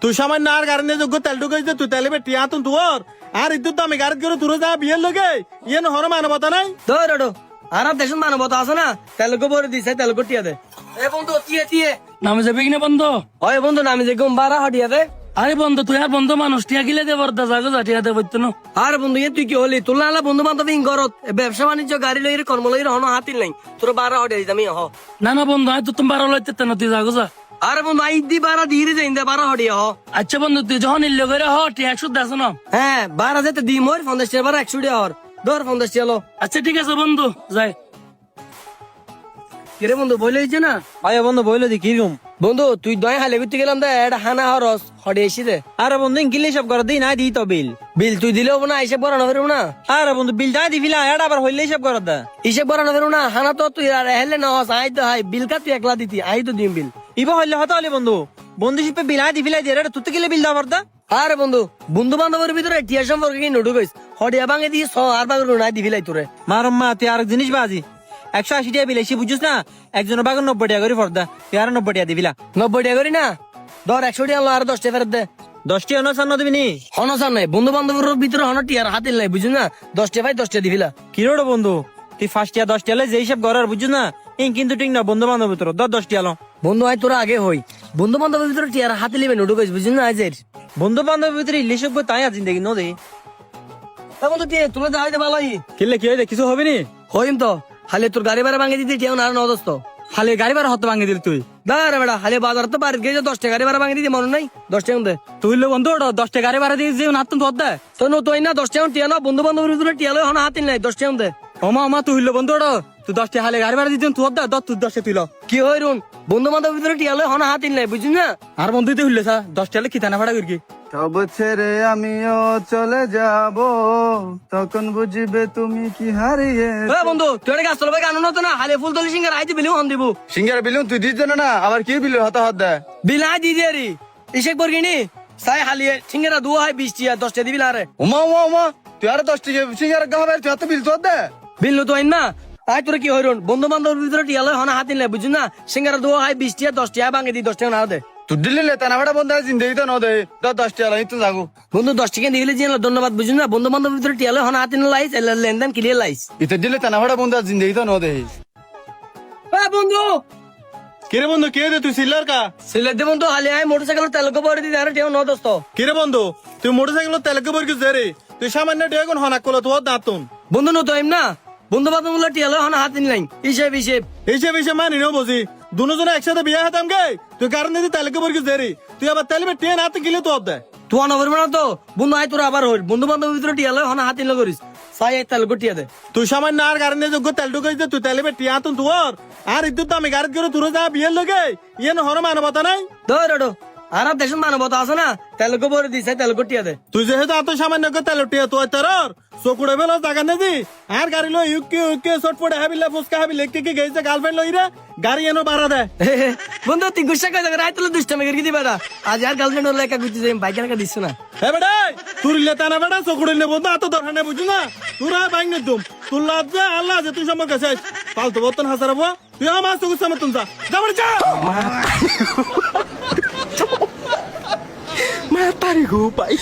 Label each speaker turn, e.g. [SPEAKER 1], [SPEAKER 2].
[SPEAKER 1] তুই সামান্য আর গাড়ি নিয়ে যোগ্য তেল ঢুকাইছে তুই তেলে বেটি আতুন তোর আর ইদ্যুৎ তো আমি গাড়ি করে তুলে যা বিয়ের লগে ইয়ে হর মানবতা নাই
[SPEAKER 2] ধর আর দেশের মানবতা আছে না তেলুগু বলে দিছে তেলুগু টিয়া দে এ বন্ধু টিয়ে টিয়ে
[SPEAKER 3] নামে যাবে কিনা বন্ধ?
[SPEAKER 2] ওই বন্ধু নামে যে গম বারা হটিয়া দে
[SPEAKER 3] আরে বন্ধু তুই আর বন্ধু মানুষ টিয়া গিলে দে বর্দা জাগো যা টিয়া দে বইতো না।
[SPEAKER 2] আর বন্ধু তুই কি হলি তোর না বন্ধু বান্ধব ঘরত ব্যবসা বাণিজ্য গাড়ি লইরে কর্ম লইরে হন হাতিল নাই তোর বারা হটিয়া দিতাম হ
[SPEAKER 3] না না বন্ধু আয় তো তুমি বারো লইতে না তুই জাগো যা।
[SPEAKER 2] আরে বন্ধু আই দি বারা ধীরে যাই দে বারা হটিয়া হ
[SPEAKER 3] আচ্ছা বন্ধু তুই যখন ইল্লো করে হ টিয়া 100 দাস না।
[SPEAKER 2] হ্যাঁ বারা যেতে দি মোর 50 টাকা বারা 100 টাকা হর ধর 50 টাকা লো
[SPEAKER 3] আচ্ছা ঠিক আছে বন্ধু যাই।
[SPEAKER 2] কিরে বন্ধু বলে দিছে না
[SPEAKER 4] আরে বন্ধু বইলো দি কি রুম
[SPEAKER 2] বন্ধু তুই দয় হালে ঘুরতে গেলাম দে এটা হানা হরস হটে এসি দে
[SPEAKER 4] আরে বন্ধু ইনকিলে সব করে দিই না দিই তো বিল
[SPEAKER 2] বিল তুই দিলেও না হিসেব বরানো ফেরব না
[SPEAKER 4] আরে বন্ধু বিল দাই দিবিলা এটা আবার হইলে সব করে দা
[SPEAKER 2] হিসেব বরানো ফেরব না হানা তো তুই আর হেলে না হস আই তো হাই বিল কা তুই একলা দিতি আই তো দিম বিল
[SPEAKER 4] ইবা হইলে হতা হলে বন্ধু বন্ধু শিপে বিল আই দিবিলা দিয়ে এটা তুই গেলে বিল দাবার দা
[SPEAKER 2] আরে বন্ধু বন্ধু বান্ধবের ভিতরে টিয়া সম্পর্কে কি নডু গইস হডিয়া ভাঙে দিয়ে আর বাগর নাই দিবিলাই তোরে
[SPEAKER 4] মারম মা তুই আর জিনিস বাজি 180 টাকা বিল এসে বুঝছিস না একজনের বাগর 90 টাকা করে ফর্দা তুই আর 90 টাকা দিবিলা
[SPEAKER 2] 90 টাকা করি না ধর 100 টাকা লো আর 10 টাকা ফেরত দে
[SPEAKER 4] 10 টাকা না সান্ন দিবি নি
[SPEAKER 2] হনসার নাই বন্ধু বান্ধবের ভিতরে হন টিয়ার হাতিল নাই বুঝুন না 10 টাকা ভাই 10 টাকা দিবিলা
[SPEAKER 4] কি রোড বন্ধু তুই ফার্স্ট টাকা 10 টাকা যে হিসাব করার বুঝছিস না ইন কিন্তু ঠিক না বন্ধু বান্ধব ভিতর 10 টাকা লো
[SPEAKER 2] বন্ধু আই তোরা আগে হই বন্ধু বান্ধবের ভিতরে টিয়ার হাতে লিবে নডু গইস বুঝুন না আজের
[SPEAKER 4] বন্ধু বান্ধব ভিতরে ইলে সব তাই আজ জিন্দগি নো দে
[SPEAKER 2] বন্ধু টিয়া তুলে যাইতে ভালোই
[SPEAKER 4] কিলে কি হইছে কিছু হবে নি
[SPEAKER 2] হইম তো হালে তোর গাড়ি ভাড়া ভাঙে দিতে টিয়া না নদস্ত
[SPEAKER 4] খালি গাড়ি ভাড়া হতে ভাঙে দিল তুই
[SPEAKER 2] দাঁড়া বেড়া হালে বাজার তো বাড়ি গেছে 10 টাকা গাড়ি ভাড়া ভাঙে দিতে মনে নাই 10 টাকা দে
[SPEAKER 4] তুই লো বন্ধু 10 টাকা গাড়ি ভাড়া দিয়ে যে না তুই দে
[SPEAKER 2] তো তুই না 10 টাকা টিয়া না বন্ধু বান্ধবের ভিতরে টিয়া লয় হন হাতিল নাই 10 টাকা দে
[SPEAKER 4] ওমা ওমা তুই লো বন্ধু তুই 10 টাকা খালি গাড়ি ভাড়া দিতেন তুই দে তুই 10 টাকা তুই লো
[SPEAKER 2] কি হই রুন বন্ধু বান্ধবের ভিতরে টিয়া লয় হন হাতিল নাই বুঝুন না
[SPEAKER 4] আর বন্ধু তুই হইলে 10 টাকা কি তানা ভাড়া করবি
[SPEAKER 5] সব ছেড়ে আমিও চলে যাব তখন বুঝবে তুমি কি হারিয়ে
[SPEAKER 2] এ বন্ধু তুই এটা গাছ চলবে কানুন হতো না হালে ফুল তলি সিঙ্গার আইতে বিলিও হন দিব
[SPEAKER 5] সিঙ্গার বিলুন তুই দিস না আবার কি বিলু হতা হত দেয়
[SPEAKER 2] বিলাই দি দিয়ারি ইশেক বর্গিনি সাই হালিয়ে সিঙ্গারা দুয়া হয় 20 টাকা 10 টাকা দিবি না রে
[SPEAKER 5] উমা উমা উমা তুই আর 10 টাকা সিঙ্গার গাবে তুই এত বিল তো দে
[SPEAKER 2] বিল তো আইন না আই তোর কি হইরুন বন্ধু বান্ধবের ভিতরে টিয়া লয় হন হাতিল নাই বুঝুন না সিঙ্গারা দুয়া হয় 20 টাকা 10 টাকা ভাঙে দি 10 টাকা না দে
[SPEAKER 5] তুই দিলে তানা ভাড়া বন্ধ জিন্দগি তো ন দে 10 টাকা লাই তো যাগো
[SPEAKER 2] বন্ধু 10 টাকা দিলে জিনা ধন্যবাদ বুঝুন না বন্ধু বান্ধবের ভিতরে টিয়া লয় হন হাতিল লাইস লেনদেন ক্লিয়ার লাইস
[SPEAKER 5] ইতে দিলে তানা ভাড়া বন্ধ জিন্দগি তো ন দে
[SPEAKER 2] এ বন্ধু
[SPEAKER 1] কিরে বন্ধু কে দে তুই সিল্লার কা
[SPEAKER 2] সিলেট দে বন্ধু হালে আই মোটরসাইকেল তেলকো বড় দি আরে টিয়া ন দোস্ত
[SPEAKER 1] কিরে বন্ধু তুই মোটরসাইকেল তেলকে বরকি রে তুই সামান্য ডেগুন হনাক কল তোর দাঁতুন
[SPEAKER 2] বন্ধু নো তোইম না বন্ধু বান্ধব টিয়া লয় হন হাতিল নাই হিসেব হিসেব
[SPEAKER 1] এইসব এইসব মানি নেও বুঝি দুজনে একসাথে বিয়ে হতাম গে তুই কারণ দিদি তেলকে বরকি রে তুই আবার তেল ট্রেন হাতে গিলে তো দে
[SPEAKER 2] তুই নবর না তো বন্ধু আই তোর আবার হইল বন্ধু বান্ধবের ভিতরে টিয়া লয় হন হাতিল করিস সাই এক তেলকো টিয়া দে
[SPEAKER 1] তুই সামান্য আর গাড়ি নিয়ে যোগ্য তেল ঢুকাইছে তুই তেলে বেটি আতুন তোর আর ইদ্যুৎ তো আমি গাড়ি করে তুলে যা বিয়ের লগে ইয়ে হর মানবতা নাই
[SPEAKER 2] ধর আর দেশের মানবতা আছে না তেলকো বড় দিছে তেলকো টিয়া দে
[SPEAKER 1] তুই যেহেতু এত সামান্য তেল টিয়া তুই তোর চকুড়ে ফেলো জাগা নেদি আর গাড়ি লো ইউকে ইউকে চটপটে হাবিলে ফুসকা হাবিলে কে কে গেছে গার্লফ্রেন্ড লইরে গাড়ি এনো বাড়া দে
[SPEAKER 2] বন্ধু তুই গুসা কই জায়গা রাইতলে দুষ্টামি করে দিবা না আজ আর গার্লফ্রেন্ড ওর লেখা গুছি যাই বাইক লেখা দিছ না
[SPEAKER 1] হে বেটা তুরিলে তানা বেটা চকুড়ে নে বন্ধু এত দরকার নেই বুঝু না তুরা বাইক নে তুম তুই লাভ যে আল্লাহ যে তুই সম্পর্কে শেষ ফালতু বর্তন হাসারাবো তুই আমার চকুর সামনে তুম যা যাবার যা
[SPEAKER 5] মা তারি গো পাই